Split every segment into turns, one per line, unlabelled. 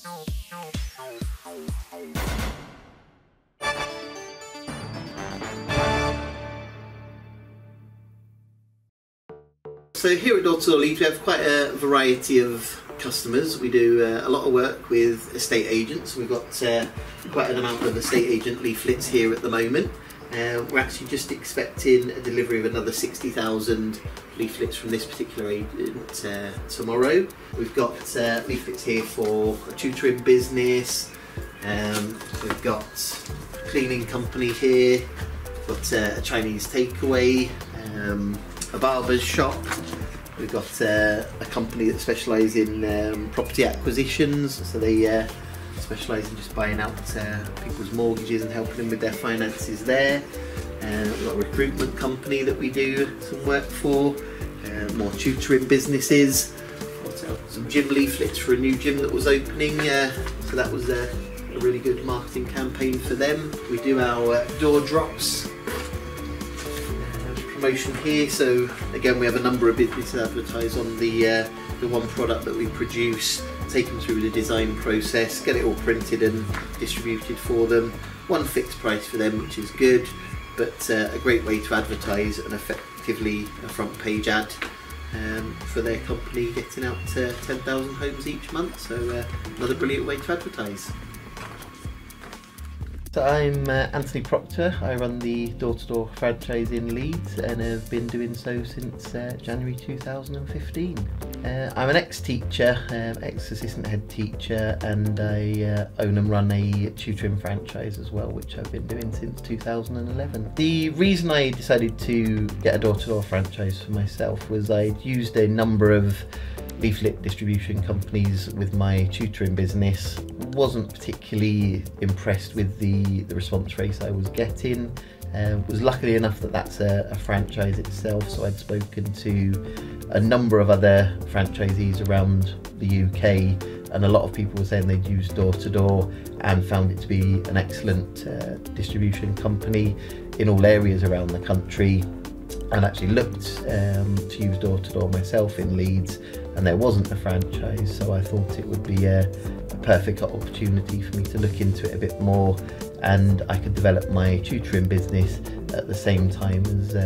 So here at DOR-2-DOR Leeds we have quite a variety of customers. We do a lot of work with estate agents. We've got quite an amount of estate agent leaflets here at the moment. We're actually just expecting a delivery of another 60,000 leaflets from this particular agent tomorrow. We've got leaflets here for a tutoring business. We've got a cleaning company here. We've got a Chinese takeaway. A barber's shop. We've got a company that specialises in property acquisitions, so they specialise in just buying out people's mortgages and helping them with their finances there. We've got a recruitment company that we do some work for, more tutoring businesses. Some gym leaflets for a new gym that was opening, so that was a really good marketing campaign for them. We do our door drops promotion here, so again we have a number of businesses advertise on the one product that we produce, take them through the design process, get it all printed and distributed for them. One fixed price for them, which is good, but a great way to advertise and effectively a front page ad for their company, getting out to 10,000 homes each month, so another brilliant way to advertise. So I'm Anthony Proctor. I run the DOR-2-DOR franchise in Leeds and have been doing so since January 2015. I'm an ex-teacher, ex-assistant head teacher, and I own and run a tutoring franchise as well, which I've been doing since 2011. The reason I decided to get a DOR-2-DOR franchise for myself was I'd used a number of leaflet distribution companies with my tutoring business. Wasn't particularly impressed with the response rates I was getting. Was lucky enough that that's a franchise itself, so I'd spoken to a number of other franchisees around the UK, and a lot of people were saying they'd used DOR-2-DOR and found it to be an excellent distribution company in all areas around the country, and actually looked to use DOR-2-DOR myself in Leeds, and there wasn't a franchise, so I thought it would be a perfect opportunity for me to look into it a bit more, and I could develop my tutoring business at the same time as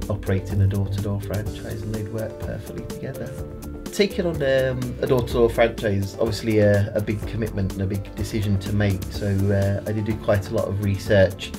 operating a DOR-2-DOR franchise, and they'd work perfectly together. Taking on a DOR-2-DOR franchise, obviously a big commitment and a big decision to make, so I did do quite a lot of research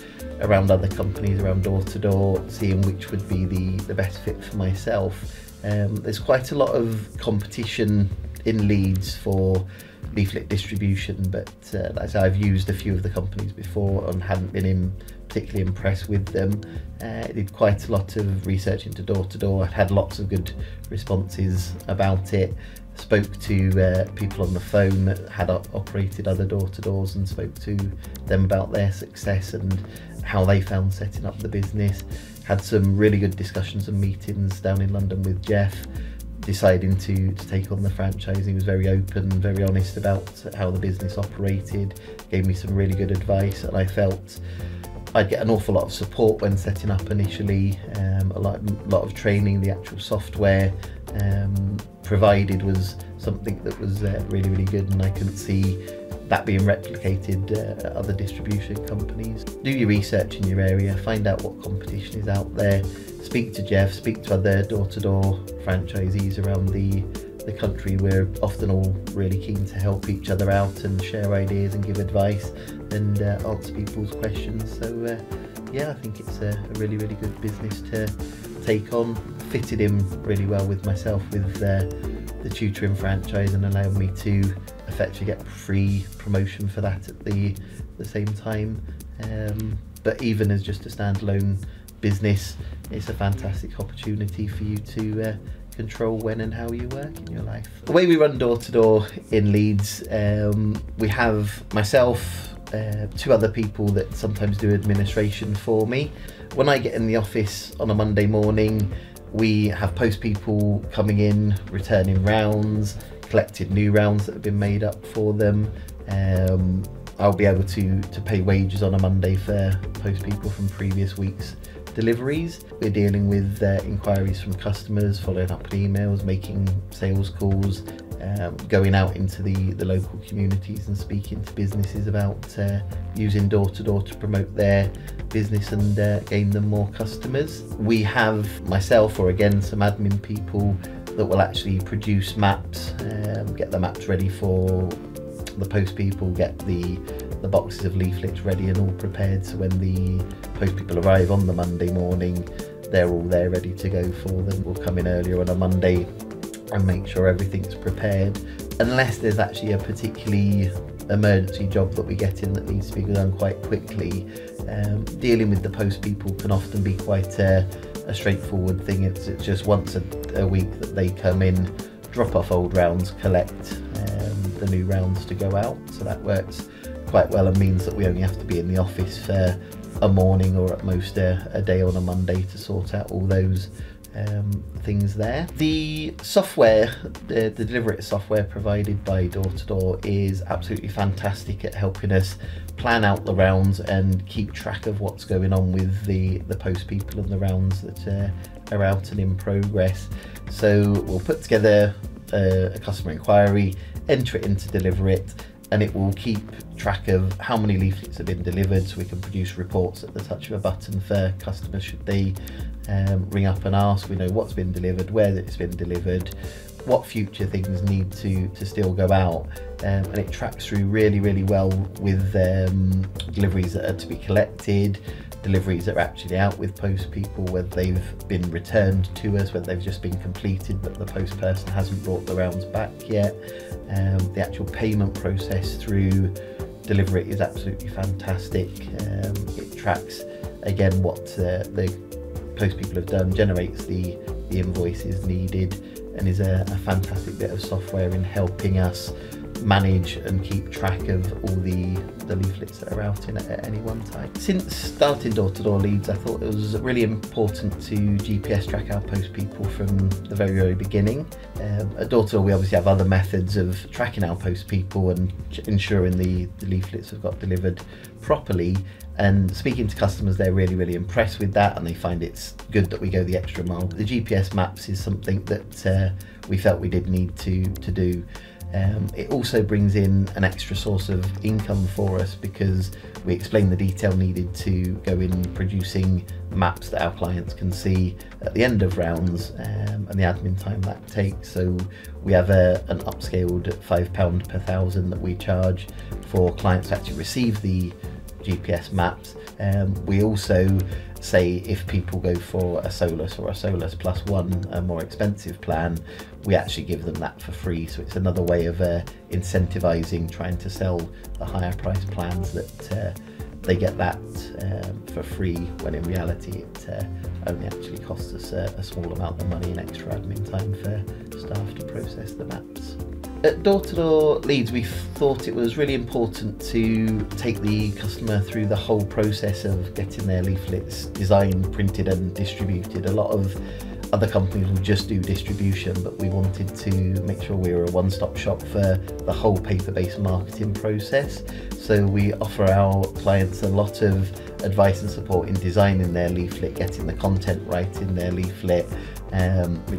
around other companies around DOR-2-DOR, seeing which would be the best fit for myself. There's quite a lot of competition in Leeds for leaflet distribution, but like I say, I've used a few of the companies before and hadn't been particularly impressed with them. I did quite a lot of research into DOR-2-DOR. I had lots of good responses about it. Spoke to people on the phone that had operated other DOR-2-DORs and spoke to them about their success and how they found setting up the business. Had some really good discussions and meetings down in London with Jeff, deciding to take on the franchise. He was very open, very honest about how the business operated, gave me some really good advice, and I felt I'd get an awful lot of support when setting up initially. A lot of training. The actual software provided was something that was really good, and I couldn't see that being replicated at other distribution companies. Do your research in your area, find out what competition is out there, speak to Jeff, speak to other DOR-2-DOR franchisees around the country. We're often all really keen to help each other out and share ideas and give advice and answer people's questions. So yeah, I think it's a really good business to take on. Fitted in really well with myself with the tutoring franchise, and allowed me to effectively get free promotion for that at the same time. But even as just a standalone business, it's a fantastic opportunity for you to control when and how you work in your life. The way we run DOR-2-DOR in Leeds, we have myself, two other people that sometimes do administration for me. When I get in the office on a Monday morning, we have post people coming in, returning rounds, collected new rounds that have been made up for them. I'll be able to pay wages on a Monday for post people from previous weeks' deliveries. We're dealing with inquiries from customers, following up with emails, making sales calls, going out into the local communities and speaking to businesses about using door-to-door to promote their business and gain them more customers. We have myself, or again some admin people, that will actually produce maps, get the maps ready for the post people, get the boxes of leaflets ready and all prepared, so when the post people arrive on the Monday morning, they're all there ready to go for them. We'll come in earlier on a Monday and make sure everything's prepared, unless there's actually a particularly emergency job that we get in that needs to be done quite quickly. Dealing with the post people can often be quite a straightforward thing. It's just once a week that they come in, drop off old rounds, collect the new rounds to go out, so that works quite well and means that we only have to be in the office for a morning or at most a day on a Monday to sort out all those things there. The software, the Deliver It software provided by Door-to-Door is absolutely fantastic at helping us plan out the rounds and keep track of what's going on with the post people and the rounds that are out and in progress. So we'll put together a customer inquiry, enter it into Deliver It, and it will keep track of how many leaflets have been delivered, so we can produce reports at the touch of a button for customers should they ring up and ask. We know what's been delivered, where it's been delivered, what future things need to still go out, and it tracks through really well with deliveries that are to be collected, deliveries that are actually out with post people, whether they've been returned to us, whether they've just been completed but the post person hasn't brought the rounds back yet. The actual payment process through Deliver It is absolutely fantastic. It tracks again what the post people have done, generates the invoices needed, and is a fantastic bit of software in helping us manage and keep track of all the leaflets that are out in at any one time. Since starting Door-to-Door Leeds, I thought it was really important to GPS track our post people from the very beginning. At Door-to-Door we obviously have other methods of tracking our post people and ensuring the leaflets have got delivered properly, and speaking to customers, they're really impressed with that and they find it's good that we go the extra mile. The GPS maps is something that we felt we did need to do. It also brings in an extra source of income for us because we explain the detail needed to go in producing maps that our clients can see at the end of rounds, and the admin time that takes. So we have an upscaled £5 per thousand that we charge for clients to actually receive the GPS maps. We also say if people go for a Solus or a Solus plus one, a more expensive plan, we actually give them that for free. So it's another way of incentivizing trying to sell the higher price plans, that they get that for free, when in reality it only actually costs us a small amount of money and extra admin time for staff to process the maps. At Door-to-Door Leeds, we thought it was really important to take the customer through the whole process of getting their leaflets designed, printed and distributed. A lot of other companies will just do distribution, but we wanted to make sure we were a one-stop shop for the whole paper-based marketing process. So we offer our clients a lot of advice and support in designing their leaflet, getting the content right in their leaflet.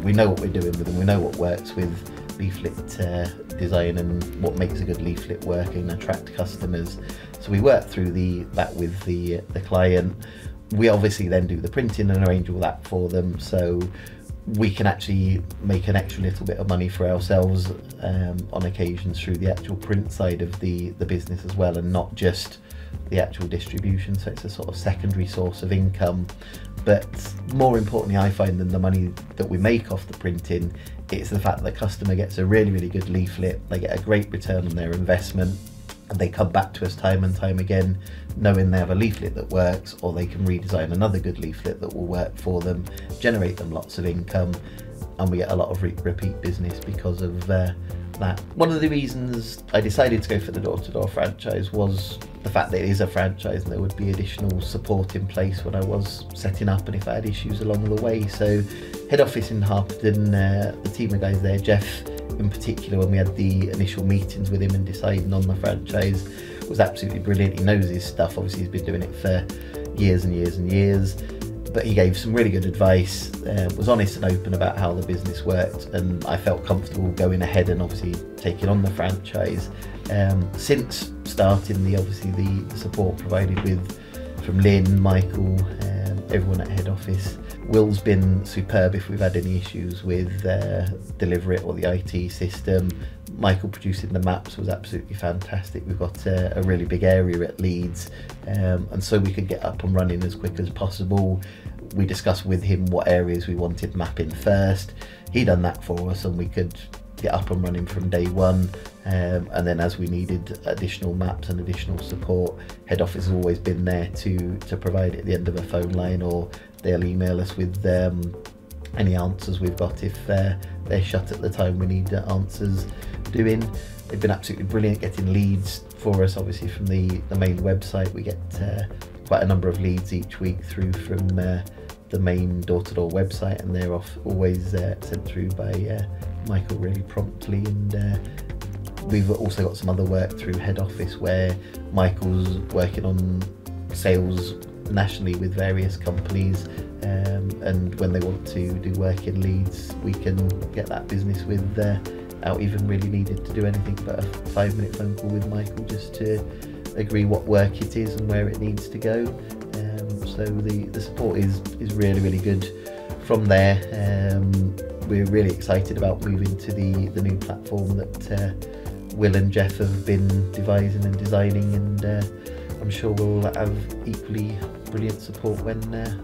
We know what we're doing with them, we know what works with leaflet design and what makes a good leaflet work and attract customers. So we work through that with the client. We obviously then do the printing and arrange all that for them, so we can actually make an extra little bit of money for ourselves on occasions through the actual print side of the business as well, and not just the actual distribution. So it's a sort of secondary source of income. But more importantly, I find, than the money that we make off the printing, it's the fact that the customer gets a really good leaflet, they get a great return on their investment, and they come back to us time and time again knowing they have a leaflet that works, or they can redesign another good leaflet that will work for them, generate them lots of income, and we get a lot of repeat business because of that. One of the reasons I decided to go for the Door-to-Door franchise was the fact that it is a franchise and there would be additional support in place when I was setting up and if I had issues along the way. So head office in Harpenden, the team of guys there, Jeff in particular, when we had the initial meetings with him and deciding on the franchise, was absolutely brilliant. He knows his stuff, obviously he's been doing it for years and years. But he gave some really good advice, was honest and open about how the business worked, and I felt comfortable going ahead and obviously taking on the franchise. Since starting, the support provided from Lynn, Michael, everyone at head office. Will's been superb if we've had any issues with Deliver It or the IT system. Michael producing the maps was absolutely fantastic. We've got a really big area at Leeds, and so we could get up and running as quick as possible. We discussed with him what areas we wanted mapping first. He done that for us, and we could get up and running from day one. And then as we needed additional maps and additional support, head office has always been there to provide it at the end of a phone line, or they'll email us with any answers we've got if they're shut at the time we need answers doing. They've been absolutely brilliant getting leads for us. Obviously from the main website we get quite a number of leads each week through from the main door-to-door website, and they're always sent through by Michael really promptly. And we've also got some other work through head office where Michael's working on sales nationally with various companies, and when they want to do work in Leeds, we can get that business without even really needed to do anything but a 5-minute phone call with Michael just to agree what work it is and where it needs to go. So the support is really good from there. We're really excited about moving to the new platform that Will and Jeff have been devising and designing, and I'm sure we'll have equally brilliant support when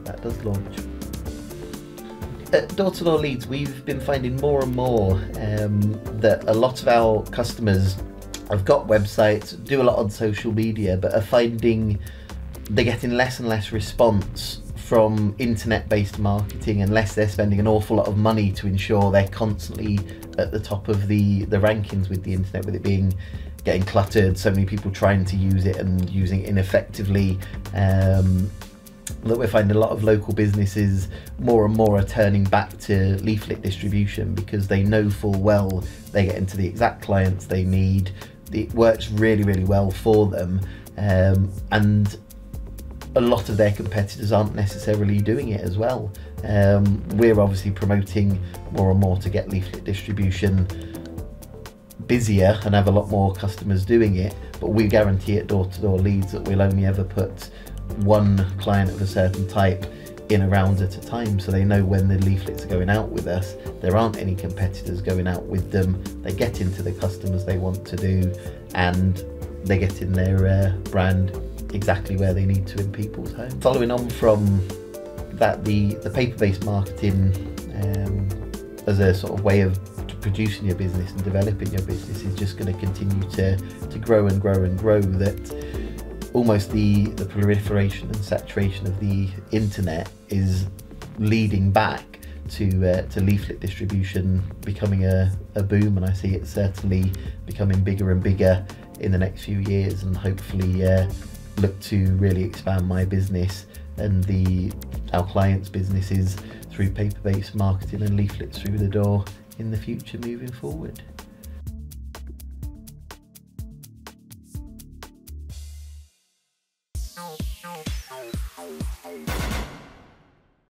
that does launch. At Door-to-Door Leeds, we've been finding more and more that a lot of our customers have got websites, do a lot on social media, but are finding they're getting less and less response from internet-based marketing, unless they're spending an awful lot of money to ensure they're constantly at the top of the rankings with the internet, with it getting cluttered, so many people trying to use it and using it ineffectively. That we're finding a lot of local businesses more and more are turning back to leaflet distribution because they know full well they get into the exact clients they need. It works really well for them, and a lot of their competitors aren't necessarily doing it as well. We're obviously promoting more and more to get leaflet distribution busier and have a lot more customers doing it, but we guarantee at Door-to-Door Leeds that we'll only ever put one client of a certain type in a round at a time, so they know when the leaflets are going out with us, there aren't any competitors going out with them. They get into the customers they want to do, and they get in their brand exactly where they need to in people's homes. Following on from that, the paper-based marketing as a sort of way of producing your business and developing your business is just going to continue to grow and grow and grow. That almost the proliferation and saturation of the internet is leading back to leaflet distribution becoming a boom, and I see it certainly becoming bigger and bigger in the next few years, and hopefully look to really expand my business and our clients' businesses through paper-based marketing and leaflets through the door in the future moving forward.